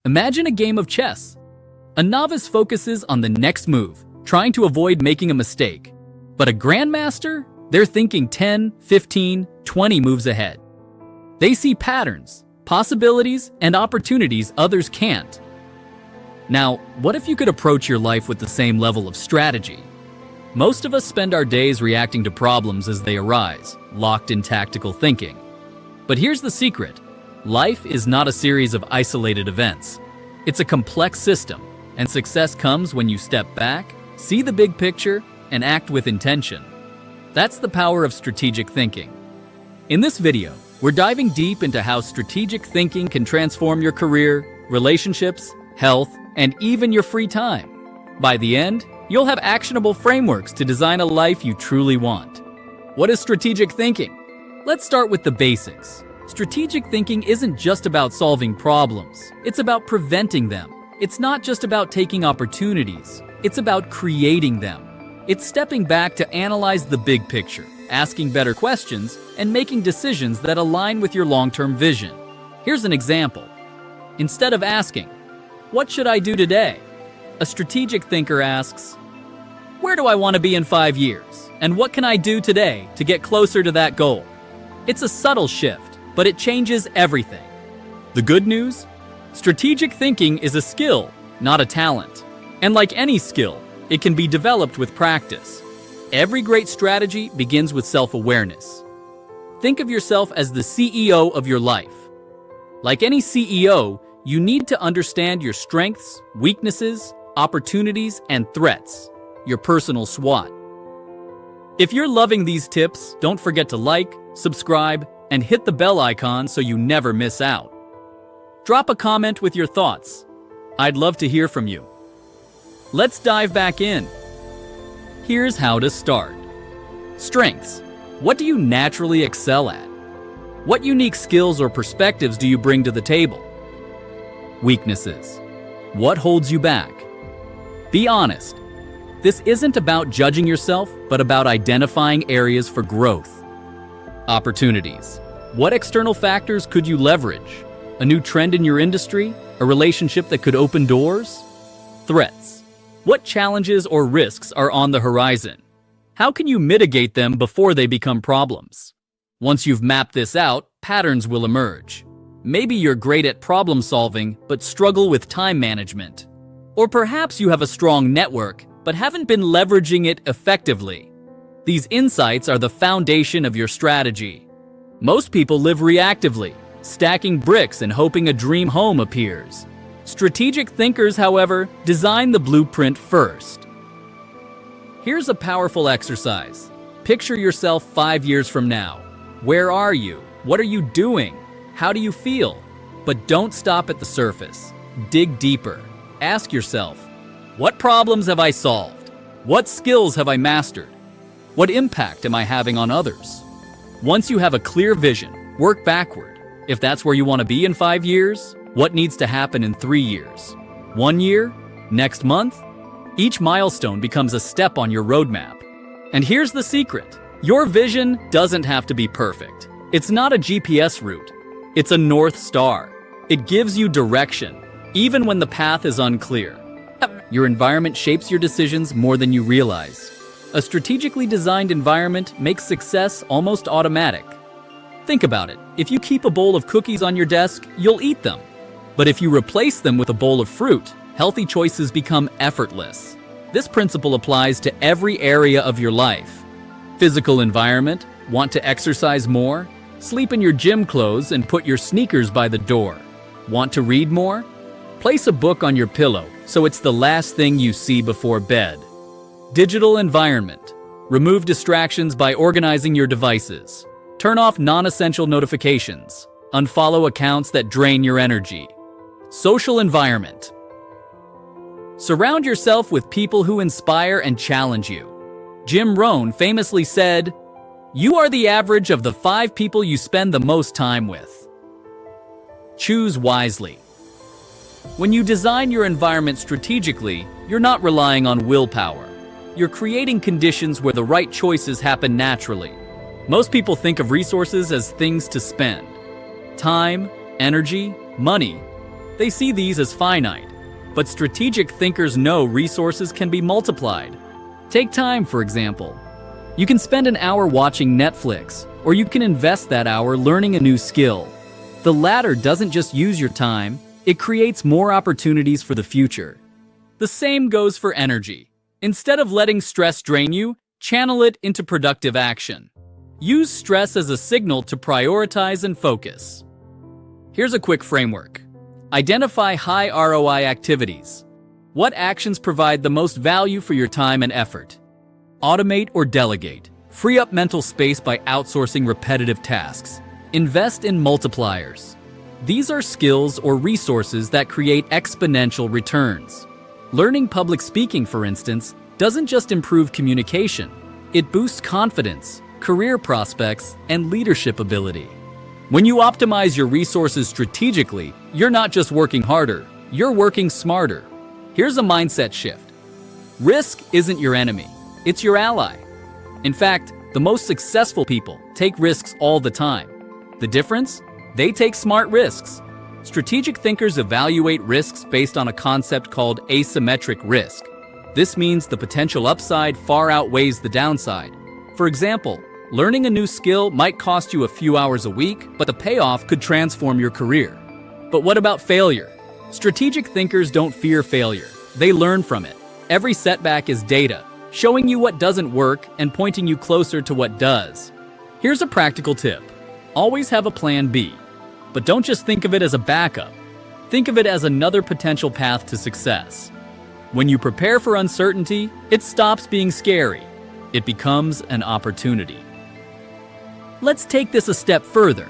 Imagine a game of chess. A novice focuses on the next move, trying to avoid making a mistake. But a grandmaster, they're thinking 10, 15, 20 moves ahead. They see patterns, possibilities, and opportunities others can't. Now, what if you could approach your life with the same level of strategy? Most of us spend our days reacting to problems as they arise, locked in tactical thinking. But here's the secret. Life is not a series of isolated events. It's a complex system, and success comes when you step back, see the big picture, and act with intention. That's the power of strategic thinking. In this video, we're diving deep into how strategic thinking can transform your career, relationships, health, and even your free time. By the end, you'll have actionable frameworks to design a life you truly want. What is strategic thinking? Let's start with the basics. Strategic thinking isn't just about solving problems. It's about preventing them. It's not just about taking opportunities. It's about creating them. It's stepping back to analyze the big picture, asking better questions, and making decisions that align with your long-term vision. Here's an example. Instead of asking, "What should I do today?" a strategic thinker asks, "Where do I want to be in 5 years? And what can I do today to get closer to that goal?" It's a subtle shift, but it changes everything. The good news? Strategic thinking is a skill, not a talent. And like any skill, it can be developed with practice. Every great strategy begins with self-awareness. Think of yourself as the CEO of your life. Like any CEO, you need to understand your strengths, weaknesses, opportunities, and threats, your personal SWOT. If you're loving these tips, don't forget to like, subscribe, and hit the bell icon so you never miss out. Drop a comment with your thoughts. I'd love to hear from you. Let's dive back in. Here's how to start. Strengths. What do you naturally excel at? What unique skills or perspectives do you bring to the table? Weaknesses. What holds you back? Be honest. This isn't about judging yourself, but about identifying areas for growth. Opportunities. What external factors could you leverage? A new trend in your industry? A relationship that could open doors? Threats. What challenges or risks are on the horizon? How can you mitigate them before they become problems? Once you've mapped this out, patterns will emerge. Maybe you're great at problem solving, but struggle with time management. Or perhaps you have a strong network, but haven't been leveraging it effectively. These insights are the foundation of your strategy. Most people live reactively, stacking bricks and hoping a dream home appears. Strategic thinkers, however, design the blueprint first. Here's a powerful exercise. Picture yourself 5 years from now. Where are you? What are you doing? How do you feel? But don't stop at the surface. Dig deeper. Ask yourself, what problems have I solved? What skills have I mastered? What impact am I having on others? Once you have a clear vision, work backward. If that's where you want to be in 5 years, what needs to happen in 3 years? 1 year? Next month? Each milestone becomes a step on your roadmap. And here's the secret. Your vision doesn't have to be perfect. It's not a GPS route. It's a North Star. It gives you direction, even when the path is unclear. Your environment shapes your decisions more than you realize. A strategically designed environment makes success almost automatic. Think about it. If you keep a bowl of cookies on your desk, you'll eat them. But if you replace them with a bowl of fruit, healthy choices become effortless. This principle applies to every area of your life. Physical environment, want to exercise more? Sleep in your gym clothes and put your sneakers by the door. Want to read more? Place a book on your pillow so it's the last thing you see before bed. Digital environment. Remove distractions by organizing your devices. Turn off non-essential notifications. Unfollow accounts that drain your energy. Social environment. Surround yourself with people who inspire and challenge you. Jim Rohn famously said, "You are the average of the 5 people you spend the most time with." Choose wisely. When you design your environment strategically, you're not relying on willpower. You're creating conditions where the right choices happen naturally. Most people think of resources as things to spend. Time, energy, money. They see these as finite, but strategic thinkers know resources can be multiplied. Take time, for example. You can spend an hour watching Netflix, or you can invest that hour learning a new skill. The latter doesn't just use your time, it creates more opportunities for the future. The same goes for energy. Instead of letting stress drain you, channel it into productive action. Use stress as a signal to prioritize and focus. Here's a quick framework. Identify high ROI activities. What actions provide the most value for your time and effort? Automate or delegate. Free up mental space by outsourcing repetitive tasks. Invest in multipliers. These are skills or resources that create exponential returns. Learning public speaking, for instance, doesn't just improve communication. It boosts confidence, career prospects, and leadership ability. When you optimize your resources strategically, you're not just working harder, you're working smarter. Here's a mindset shift. Risk isn't your enemy, it's your ally. In fact, the most successful people take risks all the time. The difference? They take smart risks. Strategic thinkers evaluate risks based on a concept called asymmetric risk. This means the potential upside far outweighs the downside. For example, learning a new skill might cost you a few hours a week, but the payoff could transform your career. But what about failure? Strategic thinkers don't fear failure. They learn from it. Every setback is data, showing you what doesn't work and pointing you closer to what does. Here's a practical tip. Always have a plan B. But don't just think of it as a backup. Think of it as another potential path to success. When you prepare for uncertainty, it stops being scary. It becomes an opportunity. Let's take this a step further.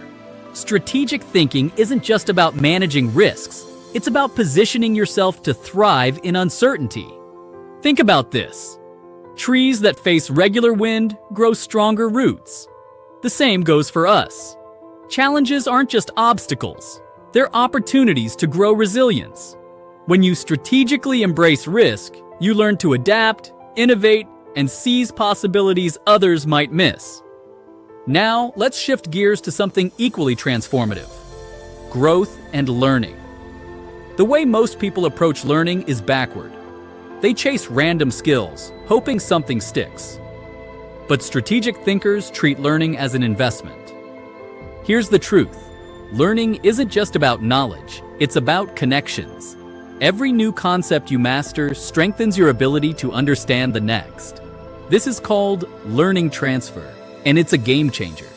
Strategic thinking isn't just about managing risks. It's about positioning yourself to thrive in uncertainty. Think about this. Trees that face regular wind grow stronger roots. The same goes for us. Challenges aren't just obstacles. They're opportunities to grow resilience. When you strategically embrace risk, you learn to adapt, innovate, and seize possibilities others might miss. Now, let's shift gears to something equally transformative: growth and learning. The way most people approach learning is backward. They chase random skills, hoping something sticks. But strategic thinkers treat learning as an investment. Here's the truth. Learning isn't just about knowledge, it's about connections. Every new concept you master strengthens your ability to understand the next. This is called learning transfer, and it's a game changer.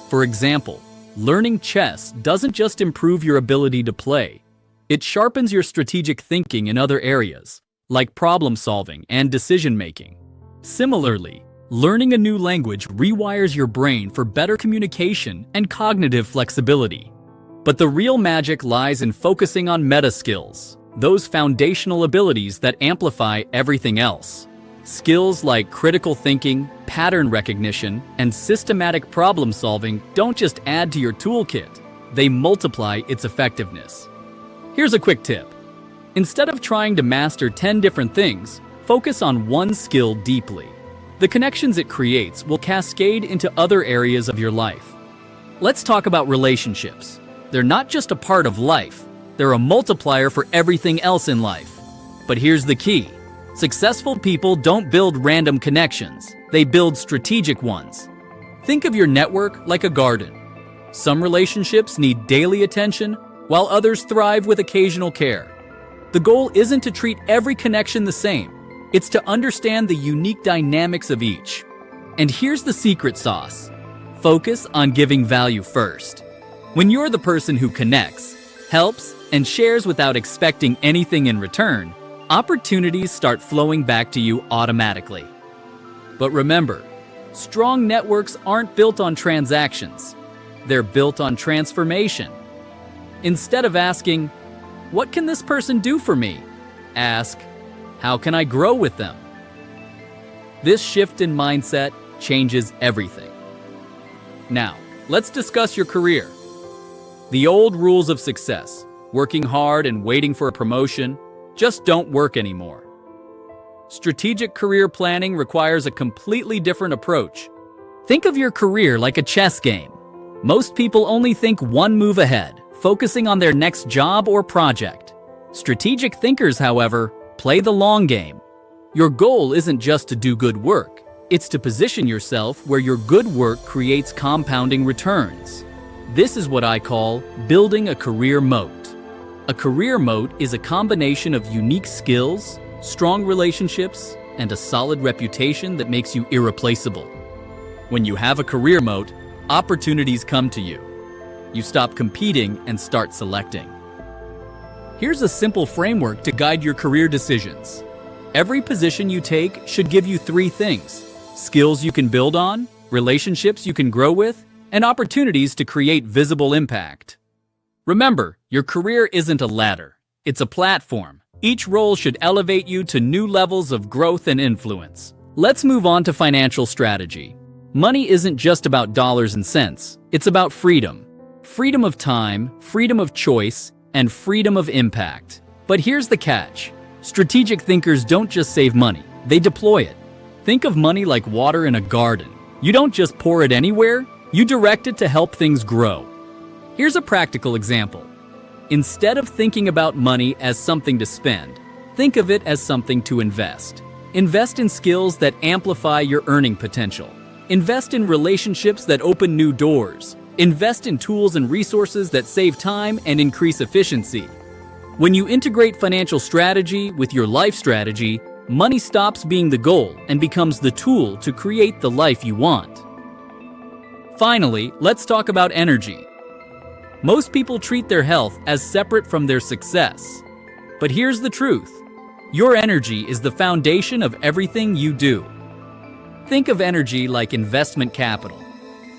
For example, learning chess doesn't just improve your ability to play. It sharpens your strategic thinking in other areas, like problem solving and decision making. Similarly, learning a new language rewires your brain for better communication and cognitive flexibility. But the real magic lies in focusing on meta skills, those foundational abilities that amplify everything else. Skills like critical thinking, pattern recognition, and systematic problem solving don't just add to your toolkit, they multiply its effectiveness. Here's a quick tip. Instead of trying to master 10 different things, focus on one skill deeply. The connections it creates will cascade into other areas of your life. Let's talk about relationships. They're not just a part of life, they're a multiplier for everything else in life. But here's the key. Successful people don't build random connections, they build strategic ones. Think of your network like a garden. Some relationships need daily attention, while others thrive with occasional care. The goal isn't to treat every connection the same. It's to understand the unique dynamics of each. And here's the secret sauce. Focus on giving value first. When you're the person who connects, helps, and shares without expecting anything in return, opportunities start flowing back to you automatically. But remember, strong networks aren't built on transactions. They're built on transformation. Instead of asking, "What can this person do for me?" ask, "How can I grow with them?" This shift in mindset changes everything. Now, let's discuss your career. The old rules of success, working hard and waiting for a promotion, just don't work anymore. Strategic career planning requires a completely different approach. Think of your career like a chess game. Most people only think one move ahead, focusing on their next job or project. Strategic thinkers, however, play the long game. Your goal isn't just to do good work, it's to position yourself where your good work creates compounding returns. This is what I call building a career moat. A career moat is a combination of unique skills, strong relationships, and a solid reputation that makes you irreplaceable. When you have a career moat, opportunities come to you. You stop competing and start selecting. Here's a simple framework to guide your career decisions. Every position you take should give you three things: skills you can build on, relationships you can grow with, and opportunities to create visible impact. Remember, your career isn't a ladder, it's a platform. Each role should elevate you to new levels of growth and influence. Let's move on to financial strategy. Money isn't just about dollars and cents, it's about freedom. Freedom of time, freedom of choice, and freedom of impact. But here's the catch. Strategic thinkers don't just save money, they deploy it. Think of money like water in a garden. You don't just pour it anywhere, you direct it to help things grow. Here's a practical example. Instead of thinking about money as something to spend, think of it as something to invest. Invest in skills that amplify your earning potential. Invest in relationships that open new doors. Invest in tools and resources that save time and increase efficiency. When you integrate financial strategy with your life strategy, money stops being the goal and becomes the tool to create the life you want. Finally, let's talk about energy. Most people treat their health as separate from their success. But here's the truth. Your energy is the foundation of everything you do. Think of energy like investment capital.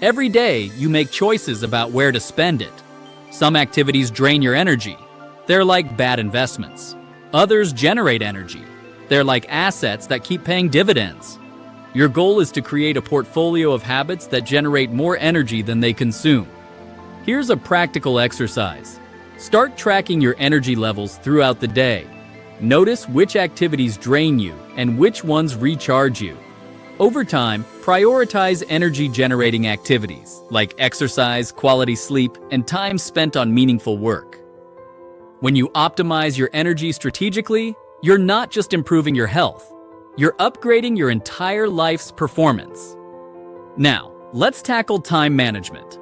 Every day, you make choices about where to spend it. Some activities drain your energy. They're like bad investments. Others generate energy. They're like assets that keep paying dividends. Your goal is to create a portfolio of habits that generate more energy than they consume. Here's a practical exercise. Start tracking your energy levels throughout the day. Notice which activities drain you and which ones recharge you. Over time, prioritize energy-generating activities like exercise, quality sleep, and time spent on meaningful work. When you optimize your energy strategically, you're not just improving your health, you're upgrading your entire life's performance. Now, let's tackle time management.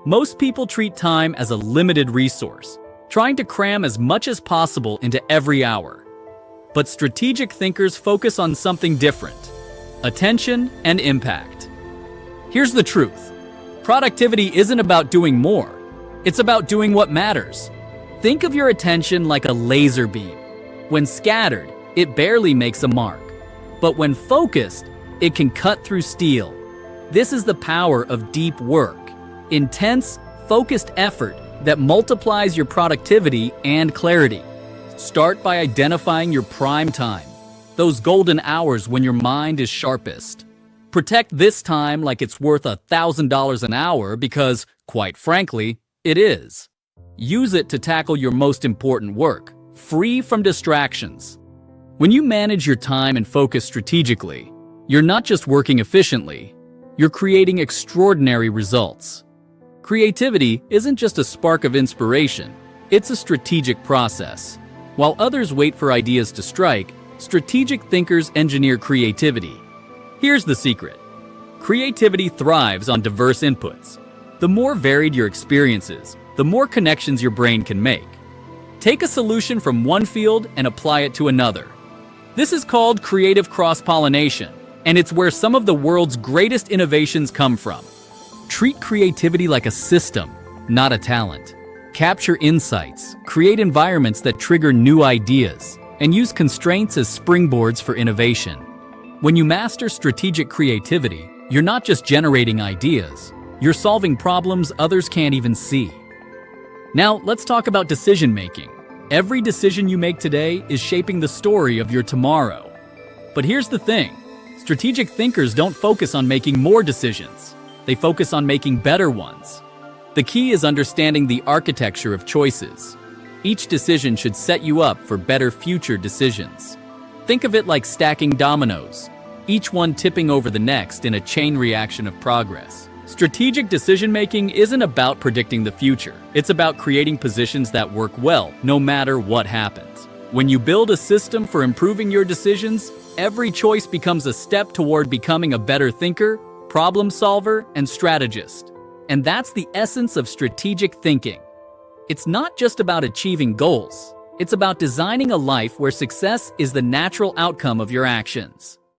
Most people treat time as a limited resource, trying to cram as much as possible into every hour. But strategic thinkers focus on something different: attention and impact. Here's the truth. Productivity isn't about doing more. It's about doing what matters. Think of your attention like a laser beam. When scattered, it barely makes a mark. But when focused, it can cut through steel. This is the power of deep work. Intense, focused effort that multiplies your productivity and clarity. Start by identifying your prime time, those golden hours when your mind is sharpest. Protect this time like it's worth $1,000 an hour because, quite frankly, it is. Use it to tackle your most important work, free from distractions. When you manage your time and focus strategically, you're not just working efficiently, you're creating extraordinary results. Creativity isn't just a spark of inspiration, it's a strategic process. While others wait for ideas to strike, strategic thinkers engineer creativity. Here's the secret. Creativity thrives on diverse inputs. The more varied your experiences, the more connections your brain can make. Take a solution from one field and apply it to another. This is called creative cross-pollination, and it's where some of the world's greatest innovations come from. Treat creativity like a system, not a talent. Capture insights, create environments that trigger new ideas, and use constraints as springboards for innovation. When you master strategic creativity, you're not just generating ideas, you're solving problems others can't even see. Now, let's talk about decision-making. Every decision you make today is shaping the story of your tomorrow. But here's the thing. Strategic thinkers don't focus on making more decisions. They focus on making better ones. The key is understanding the architecture of choices. Each decision should set you up for better future decisions. Think of it like stacking dominoes, each one tipping over the next in a chain reaction of progress. Strategic decision-making isn't about predicting the future. It's about creating positions that work well, no matter what happens. When you build a system for improving your decisions, every choice becomes a step toward becoming a better thinker, problem solver, and strategist. And that's the essence of strategic thinking. It's not just about achieving goals. It's about designing a life where success is the natural outcome of your actions.